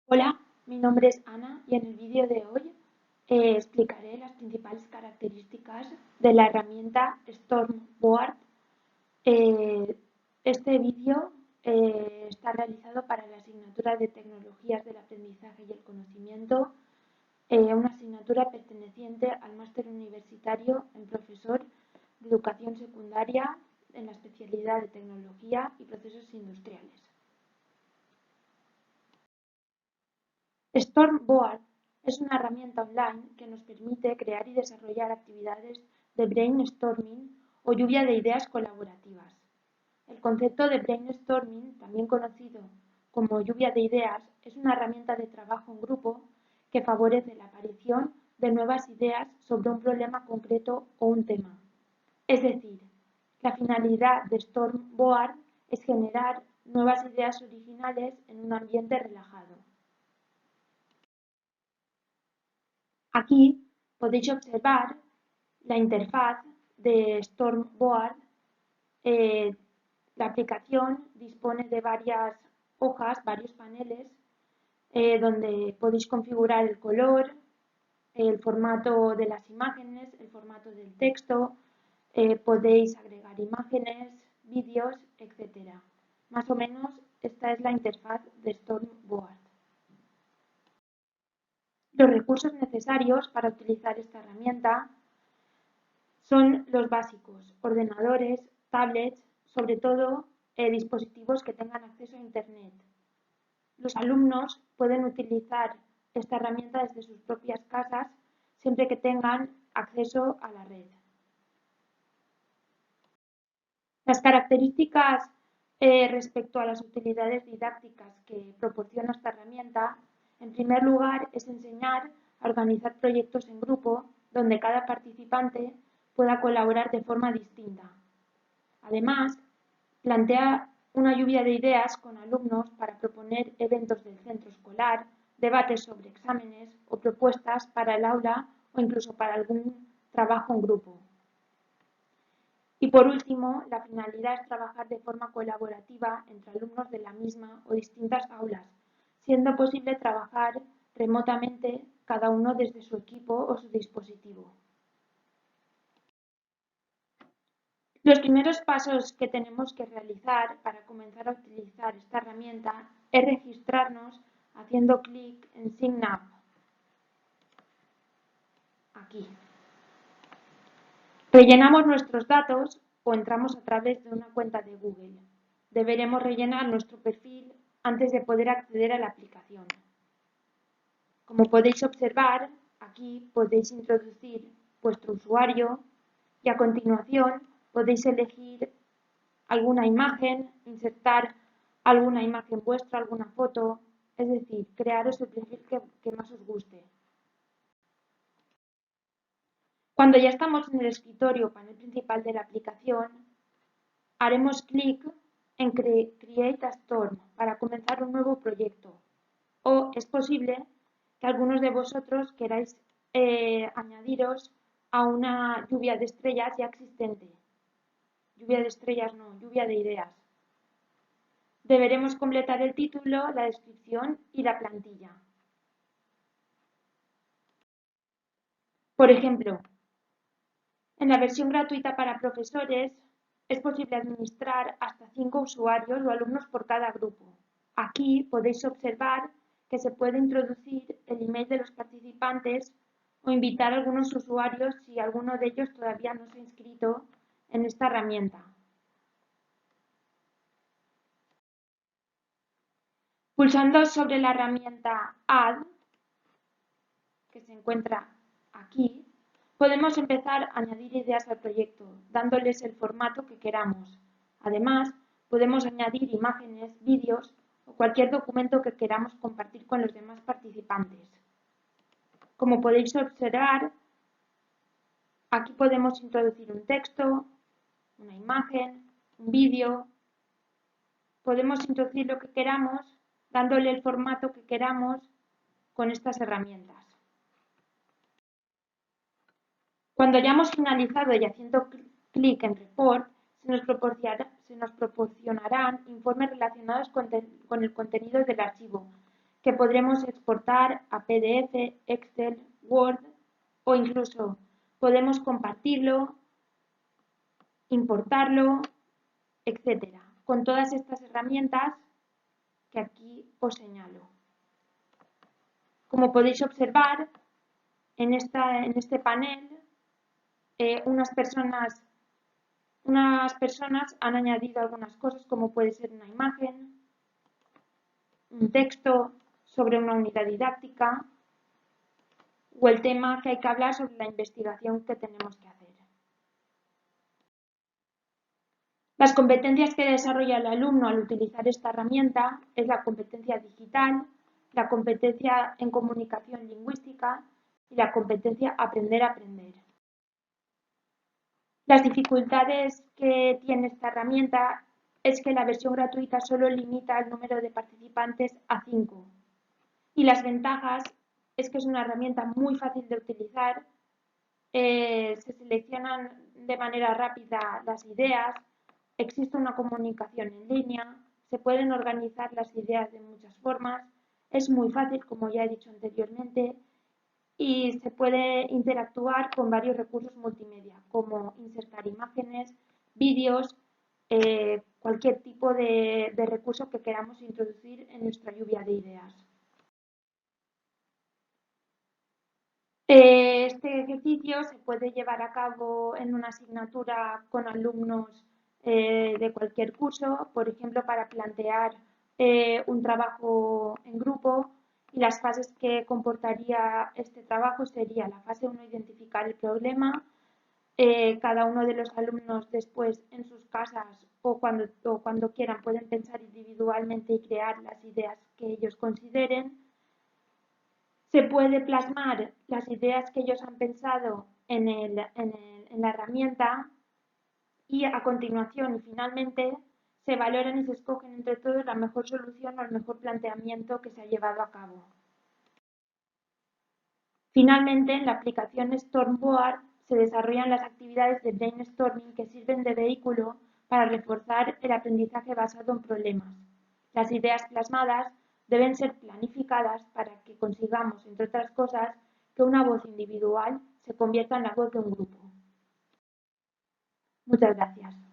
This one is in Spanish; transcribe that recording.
Hola, mi nombre es Ana y en el vídeo de hoy explicaré las principales características de la herramienta Stormboard. Eh, este vídeo está realizado para la asignatura de Tecnologías del Aprendizaje y el Conocimiento, una asignatura perteneciente al máster universitario en profesor de educación secundaria en la especialidad de Tecnología y Procesos Industriales. Stormboard es una herramienta online que nos permite crear y desarrollar actividades de brainstorming o lluvia de ideas colaborativas. El concepto de brainstorming, también conocido como lluvia de ideas, es una herramienta de trabajo en grupo que favorece la aparición de nuevas ideas sobre un problema concreto o un tema. Es decir, la finalidad de Stormboard es generar nuevas ideas originales en un ambiente relajado. Aquí podéis observar la interfaz de Stormboard. La aplicación dispone de varias hojas, varios paneles, donde podéis configurar el color, el formato de las imágenes, el formato del texto, podéis agregar imágenes, vídeos, etc. Más o menos esta es la interfaz de Stormboard. Los recursos necesarios para utilizar esta herramienta son los básicos: ordenadores, tablets, sobre todo dispositivos que tengan acceso a Internet. Los alumnos pueden utilizar esta herramienta desde sus propias casas siempre que tengan acceso a la red. Las características respecto a las utilidades didácticas que proporciona esta herramienta, en primer lugar, es enseñar a organizar proyectos en grupo donde cada participante pueda colaborar de forma distinta. Además, plantea una lluvia de ideas con alumnos para proponer eventos del centro escolar, debates sobre exámenes o propuestas para el aula o incluso para algún trabajo en grupo. Y por último, la finalidad es trabajar de forma colaborativa entre alumnos de la misma o distintas aulas, siendo posible trabajar remotamente cada uno desde su equipo o su dispositivo. Los primeros pasos que tenemos que realizar para comenzar a utilizar esta herramienta es registrarnos haciendo clic en Sign Up, aquí. Rellenamos nuestros datos o entramos a través de una cuenta de Google. Deberemos rellenar nuestro perfil antes de poder acceder a la aplicación. Como podéis observar, aquí podéis introducir vuestro usuario y a continuación podéis elegir alguna imagen, insertar alguna imagen vuestra, alguna foto, es decir, crearos el perfil que más os guste. Cuando ya estamos en el escritorio o panel principal de la aplicación, haremos clic en Create a Storm para comenzar un nuevo proyecto. O es posible que algunos de vosotros queráis añadiros a una lluvia de estrellas ya existente. Lluvia de estrellas no, lluvia de ideas. Deberemos completar el título, la descripción y la plantilla. Por ejemplo, en la versión gratuita para profesores es posible administrar hasta 5 usuarios o alumnos por cada grupo. Aquí podéis observar que se puede introducir el email de los participantes o invitar a algunos usuarios si alguno de ellos todavía no se ha inscrito en esta herramienta. Pulsando sobre la herramienta Add, que se encuentra aquí, podemos empezar a añadir ideas al proyecto, dándoles el formato que queramos. Además, podemos añadir imágenes, vídeos o cualquier documento que queramos compartir con los demás participantes. Como podéis observar, aquí podemos introducir un texto, una imagen, un vídeo. Podemos introducir lo que queramos, dándole el formato que queramos con estas herramientas. Cuando hayamos finalizado y haciendo clic en Report, se nos proporcionarán informes relacionados con el contenido del archivo, que podremos exportar a PDF, Excel, Word o incluso podemos compartirlo, importarlo, etc. Con todas estas herramientas que aquí os señalo. Como podéis observar, en este panel, unas personas han añadido algunas cosas, como puede ser una imagen, un texto sobre una unidad didáctica o el tema que hay que hablar sobre la investigación que tenemos que hacer. Las competencias que desarrolla el alumno al utilizar esta herramienta es la competencia digital, la competencia en comunicación lingüística y la competencia aprender a aprender. Las dificultades que tiene esta herramienta es que la versión gratuita solo limita el número de participantes a 5. Y las ventajas es que es una herramienta muy fácil de utilizar, se seleccionan de manera rápida las ideas, existe una comunicación en línea, se pueden organizar las ideas de muchas formas, es muy fácil, como ya he dicho anteriormente, y se puede interactuar con varios recursos multimedia, como insertar imágenes, vídeos, cualquier tipo de recurso que queramos introducir en nuestra lluvia de ideas. Este ejercicio se puede llevar a cabo en una asignatura con alumnos de cualquier curso, por ejemplo, para plantear un trabajo en grupo, y las fases que comportaría este trabajo sería la fase 1, identificar el problema. Cada uno de los alumnos después en sus casas o cuando quieran pueden pensar individualmente y crear las ideas que ellos consideren. Se puede plasmar las ideas que ellos han pensado en la herramienta y a continuación y finalmente se valoran y se escogen entre todos la mejor solución o el mejor planteamiento que se ha llevado a cabo. Finalmente, en la aplicación Stormboard se desarrollan las actividades de brainstorming que sirven de vehículo para reforzar el aprendizaje basado en problemas. Las ideas plasmadas deben ser planificadas para que consigamos, entre otras cosas, que una voz individual se convierta en la voz de un grupo. Muchas gracias.